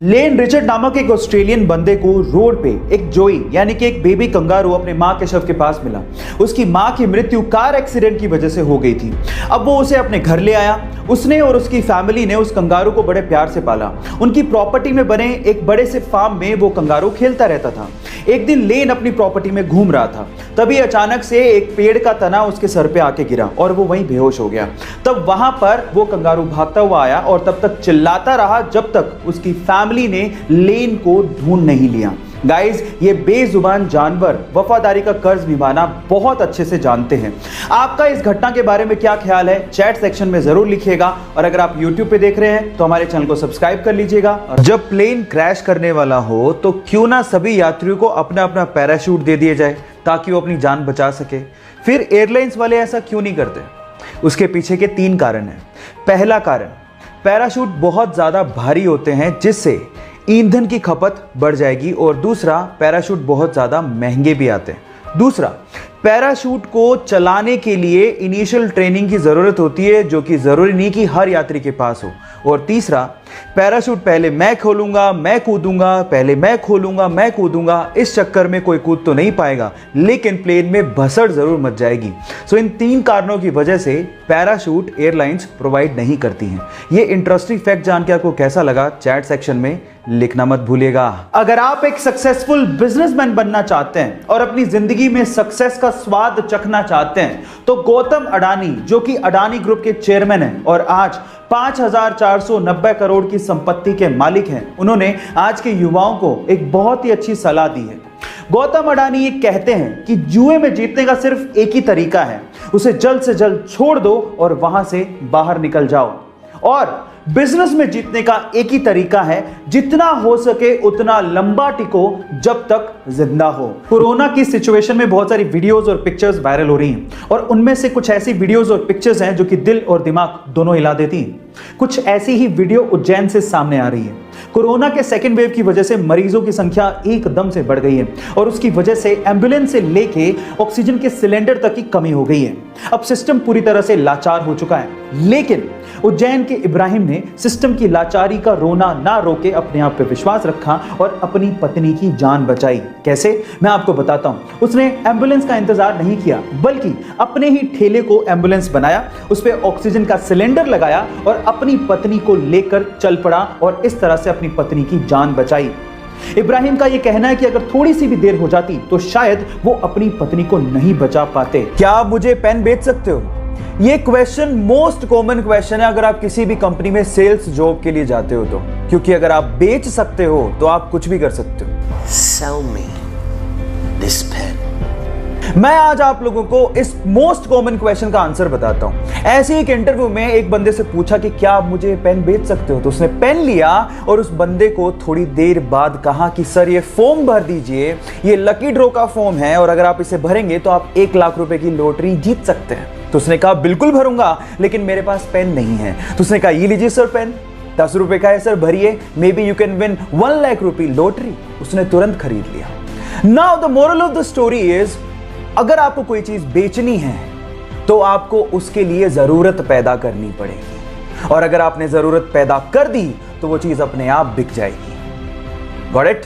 लेन Richard नामक एक Australian बंदे को रोड पे एक जोई यानी कि एक बेबी कंगारू अपने मां के शव के पास मिला। उसकी मां की मृत्यु कार एक्सीडेंट की वजह से हो गई थी। अब वो उसे अपने घर ले आया। उसने और उसकी फैमिली ने उस कंगारू को बड़े प्यार से पाला। उनकी प्रॉपर्टी में बने एक बड़े से फार्म में वो कंगारू खेलता रहता था। एक दिन लेन अपनी प्रॉपर्टी में घूम रहा था, तभी अचानक से एक पेड़ का तना उसके सर पे आके गिरा और वो वहीं बेहोश हो गया। तब वहां पर वो कंगारू भागता हुआ आया और तब तक चिल्लाता रहा जब तक उसकी फैमिली ने लेन को ढूंढ नहीं लिया। गाइस, ये बेजुबान जानवर वफादारी का कर्ज निभाना बहुत अच्छे से जानते हैं। आपका इस घटना के बारे में क्या ख्याल है, चैट सेक्शन में जरूर लिखिएगा। और अगर आप YouTube पे देख रहे हैं तो हमारे चैनल को सब्सक्राइब कर लीजिएगा। जब प्लेन क्रैश करने वाला हो तो क्यों ना सभी यात्रियों को अपना अपना पैराशूट दे दिए जाए ताकि वो अपनी जान बचा सके। फिर एयरलाइंस वाले ऐसा क्यों नहीं करते? उसके पीछे के 3 कारण हैं। पहला कारण, पैराशूट बहुत ज्यादा भारी होते हैं जिससे ईंधन की खपत बढ़ जाएगी। और दूसरा, पैराशूट बहुत ज़्यादा महंगे भी आते हैं। दूसरा, पैराशूट को चलाने के लिए इनिशियल ट्रेनिंग की ज़रूरत होती है जो कि ज़रूरी नहीं कि हर यात्री के पास हो। और तीसरा, पैराशूट पहले मैं खोलूंगा मैं कूदूंगा, पहले मैं खोलूंगा मैं कूदूंगा, इस चक्कर में कोई कूद तो नहीं पाएगा लेकिन प्लेन में भसड़ जरूर मच जाएगी। सो इन 3 कारणों की वजह से पैराशूट एयरलाइंस प्रोवाइड नहीं करती हैं। ये इंटरेस्टिंग फैक्ट जान के आपको कैसा लगा, चैट सेक्शन में लिखना मत भूलिएगा। अगर आप एक सक्सेसफुल बिजनेसमैन बनना चाहते हैं और अपनी जिंदगी में सक्सेस का स्वाद चखना चाहते हैं तो गौतम अडानी, जो कि अडानी ग्रुप के चेयरमैन हैं और आज 5,490 करोड़ की संपत्ति के मालिक हैं, उन्होंने आज के युवाओं को एक बहुत ही अच्छी सलाह दी है। गौतम अडानी ये कहते हैं कि जुए में जीतने का सिर्फ एक ही तरीका है, उसे जल्द से जल्द छोड़ दो और वहां से बाहर निकल जाओ। और बिजनेस में जीतने का एक ही तरीका है, जितना हो सके उतना लंबा टिको जब तक जिंदा हो। कोरोना की सिचुएशन में बहुत सारी वीडियोस और पिक्चर्स वायरल हो रही हैं और उनमें से कुछ ऐसी वीडियोस और पिक्चर्स हैं जो कि दिल और दिमाग दोनों हिला देती हैं। कुछ ऐसी ही वीडियो उज्जैन से सामने आ रही है। कोरोना के सेकेंड वेव की वजह से मरीजों की संख्या एकदम से बढ़ गई है और उसकी वजह से एम्बुलेंस से लेके ऑक्सीजन के सिलेंडर तक की कमी हो गई है। अब सिस्टम पूरी तरह से लाचार हो चुका है, लेकिन उज्जैन के इब्राहिम ने सिस्टम की लाचारी का रोना ना रोके अपने आप पे विश्वास रखा और अपनी पत्नी की जान बचाई। कैसे, मैं आपको बताता हूं। उसने एम्बुलेंस का इंतजार नहीं किया बल्कि अपने ही ठेले को एम्बुलेंस बनाया, उस पे ऑक्सीजन का सिलेंडर लगाया और अपनी पत्नी को लेकर चल पड़ा और इस तरह से अपनी पत्नी की जान बचाई। इब्राहिम का यह कहना है कि अगर थोड़ी सी भी देर हो जाती तो शायद वो अपनी पत्नी को नहीं बचा पाते। क्या आप मुझे पेन बेच सकते हो? ये क्वेश्चन मोस्ट कॉमन क्वेश्चन है अगर आप किसी भी कंपनी में सेल्स जॉब के लिए जाते हो तो, क्योंकि अगर आप बेच सकते हो तो आप कुछ भी कर सकते हो। Sell me this pen. मैं आज आप लोगों को इस मोस्ट कॉमन क्वेश्चन का आंसर बताता हूं। ऐसे एक इंटरव्यू में एक बंदे से पूछा कि क्या आप मुझे पेन बेच सकते हो, तो उसने पेन लिया और उस बंदे को थोड़ी देर बाद कहा कि सर ये फॉर्म भर दीजिए, ये लकी ड्रॉ का फॉर्म है और अगर आप इसे भरेंगे तो आप 1 लाख रुपए की लॉटरी जीत सकते हैं। तो उसने कहा बिल्कुल भरूंगा लेकिन मेरे पास पेन नहीं है। तो उसने कहा ये लीजिए सर पेन, 10 रुपए का है सर, भरिए, may be you can win 1 lakh रुपए लॉटरी। उसने तुरंत खरीद लिया। Now the moral of the story is, अगर आपको कोई चीज बेचनी है तो आपको उसके लिए जरूरत पैदा करनी पड़ेगी और अगर आपने जरूरत पैदा कर दी तो वो चीज अपने आप बिक जाएगी। Got it?